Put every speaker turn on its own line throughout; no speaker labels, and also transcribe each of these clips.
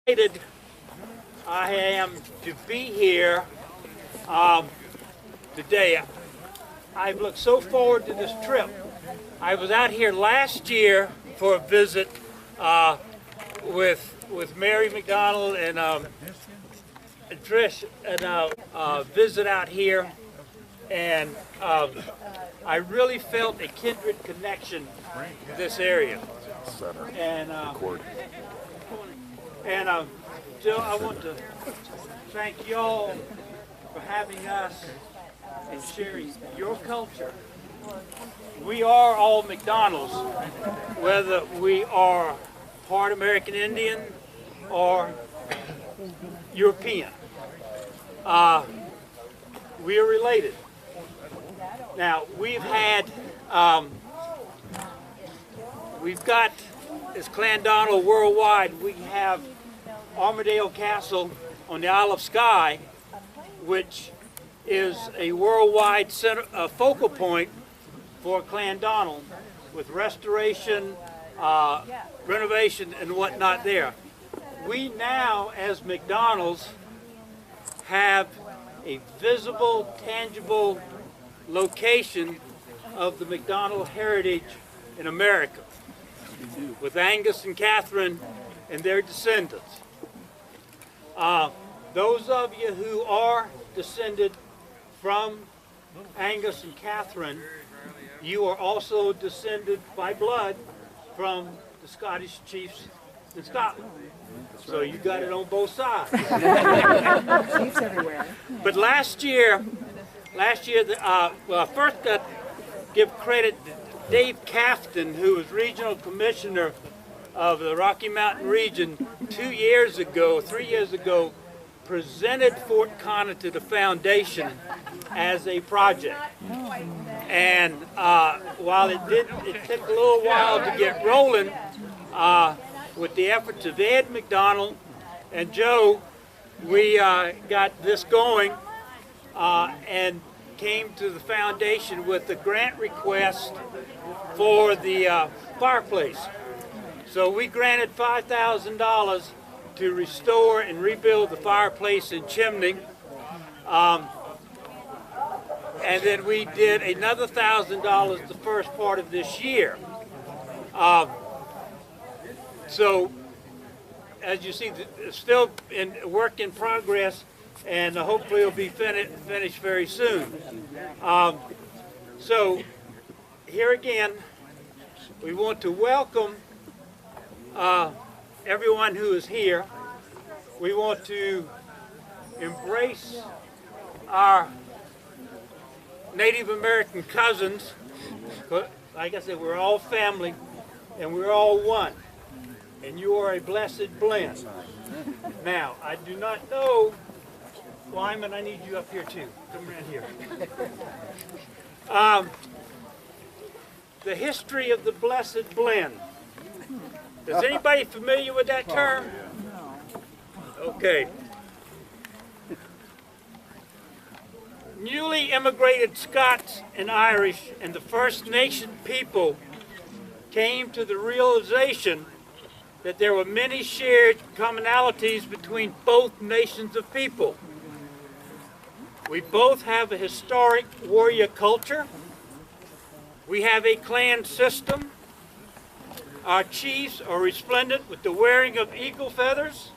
Excited I am to be here today. I've looked so forward to this trip. I was out here last year for a visit with Mary McDonald and Trish, and visit out here, and I really felt a kindred connection to this area. And Jill, I want to thank y'all for having us and sharing your culture. We are all McDonald's, whether we are part American Indian or European. We are related. Now, we've got, as Clandonald worldwide, we have Armadale Castle on the Isle of Skye, which is a worldwide center, focal point for Clandonald, with restoration, renovation, and whatnot there. We now, as McDonald's, have a visible, tangible location of the McDonald heritage in America, with Angus and Catherine and their descendants. Those of you who are descended from Angus and Catherine, you are also descended by blood from the Scottish chiefs in Scotland. So you got it on both sides.
Chiefs everywhere.
But last year, well, first got to give credit to Dave Cafton, who was regional commissioner of the Rocky Mountain region 3 years ago, presented Fort Connah to the foundation as a project. And while it took a little while to get rolling, with the efforts of Ed McDonald and Joe, we got this going and came to the foundation with a grant request for the fireplace. So we granted $5,000 to restore and rebuild the fireplace and chimney. And then we did another $1,000 the first part of this year. So, as you see, it's still in work in progress, and hopefully it'll be finished very soon. So, here again, we want to welcome everyone who is here. We want to embrace our Native American cousins. Like I said, we're all family, and we're all one. And you are a blessed blend. Now, I do not know, Wyman, I need you up here too. Come around here. The history of the blessed blend. Is anybody familiar with that term? Okay. Newly immigrated Scots and Irish and the First Nation people came to the realization that there were many shared commonalities between both nations of people. We both have a historic warrior culture. We have a clan system. Our chiefs are resplendent with the wearing of eagle feathers.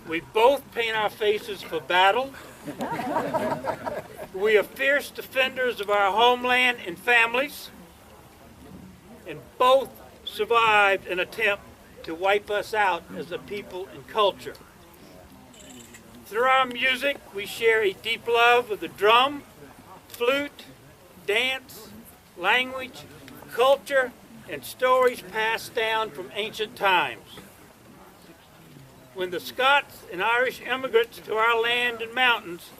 We both paint our faces for battle. We are fierce defenders of our homeland and families. And both survived an attempt to wipe us out as a people and culture. Through our music, we share a deep love of the drum, flute, dance, language, culture, and stories passed down from ancient times. When the Scots and Irish immigrants to our land and mountains,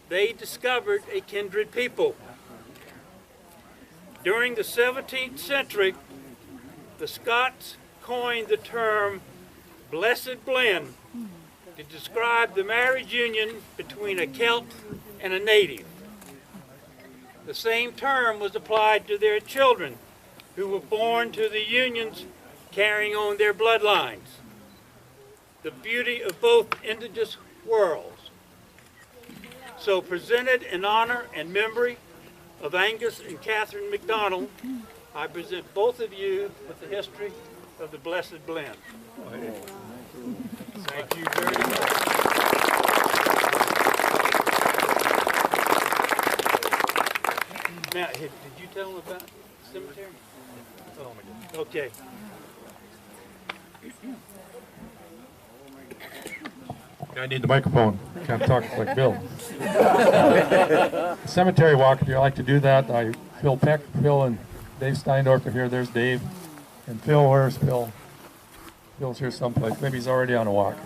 they discovered a kindred people. During the 17th century, the Scots coined the term blessed blend to describe the marriage union between a Celt and a native. The same term was applied to their children who were born to the unions carrying on their bloodlines. the beauty of both indigenous worlds. So presented in honor and memory of Angus and Catherine McDonald, I present both of you with the history of the Blessed Blend. Thank you very much. Now, did you tell them about the cemetery? Oh my God. Okay.
I need the microphone. Can't talk like Bill. Cemetery walk, if you like to do that, Phil Peck, Phil and Dave Steindorf are here. There's Dave. And Phil, where's Phil? Phil's here someplace. Maybe he's already on a walk.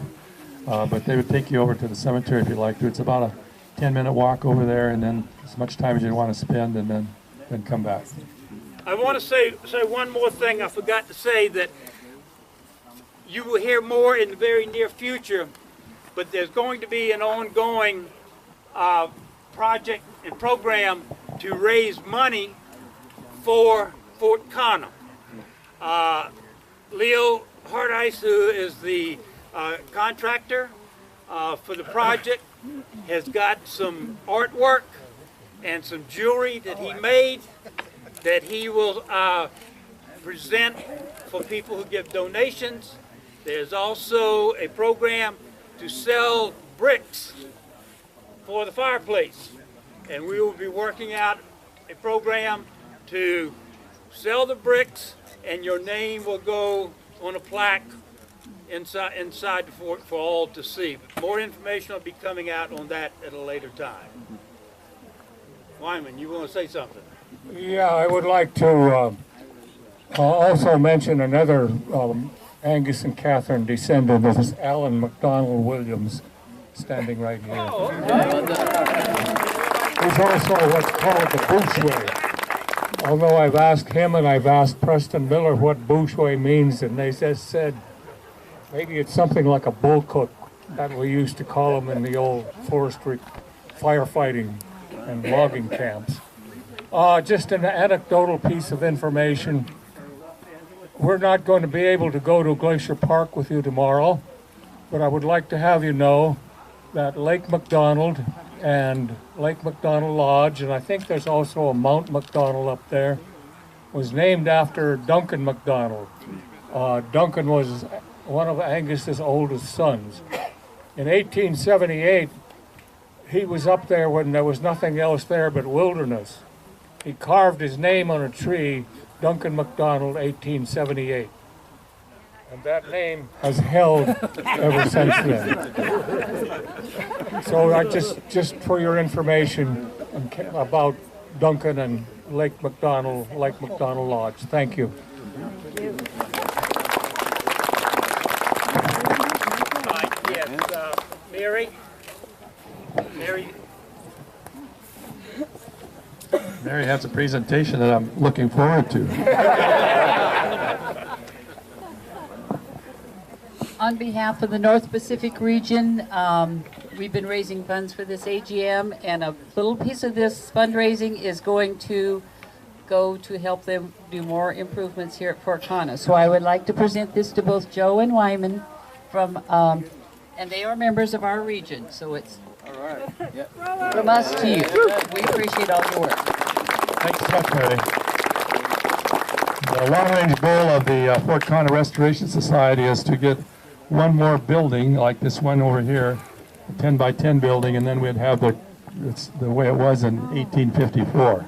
But they would take you over to the cemetery if you'd like to. It's about a 10-minute walk over there, and then as much time as you want to spend, and then come back.
I want to say one more thing. I forgot to say that you will hear more in the very near future, but there's going to be an ongoing project and program to raise money for Fort Connah. Leo Hardice, who is the contractor for the project, has got some artwork and some jewelry that he made that he will present for people who give donations. There's also a program to sell bricks for the fireplace, and we will be working out a program to sell the bricks, and your name will go on a plaque inside the fort for all to see. But more information will be coming out on that at a later time. Wyman, you want to say something?
Yeah, I would like to also mention another Angus and Catherine descendant. This is Alan MacDonald Williams, standing right here.
Oh,
He's also what's called the Bouchway. Although I've asked him and I've asked Preston Miller what Bouchway means, and they just said maybe it's something like a bull cook that we used to call them in the old forestry firefighting and logging camps. Just an anecdotal piece of information. We're not going to be able to go to Glacier Park with you tomorrow, but I would like to have you know that Lake McDonald and Lake McDonald Lodge, and I think there's also a Mount McDonald up there, was named after Duncan MacDonald. Duncan was one of Angus's oldest sons. In 1878, he was up there when there was nothing else there but wilderness. He carved his name on a tree, Duncan MacDonald, 1878. And that name has held ever since then. So I just for your information about Duncan and Lake McDonald Lodge. Thank you.
Yes, Mary.
Mary has a presentation that I'm looking forward to.
On behalf of the North Pacific region, we've been raising funds for this AGM, and a little piece of this fundraising is going to go to help them do more improvements here at Fort Connah. So I would like to present this to both Joe and Wyman from, and they are members of our region, so it's from us to you. We appreciate all your work.
Thanks so much, Mary. The long-range goal of the Fort Connah Restoration Society is to get one more building like this one over here, a 10 by 10 building, and then we'd have the way it was in 1854.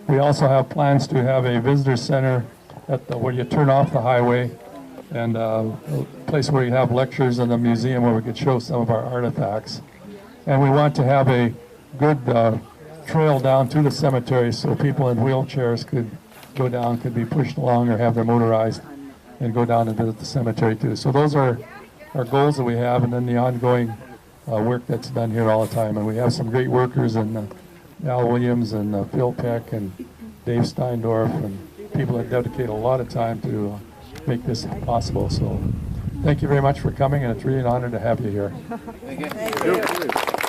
We also have plans to have a visitor center at where you turn off the highway, and a place where you have lectures, and a museum where we could show some of our artifacts. And we want to have a good trail down to the cemetery so people in wheelchairs could go down, could be pushed along or have their motorized and go down and visit the cemetery too. So those are our goals that we have, and then the ongoing work that's done here all the time. And we have some great workers, and Al Williams and Phil Peck and Dave Steindorf, and people that dedicate a lot of time to make this possible. So thank you very much for coming, and it's really an honor to have you here.
Thank you.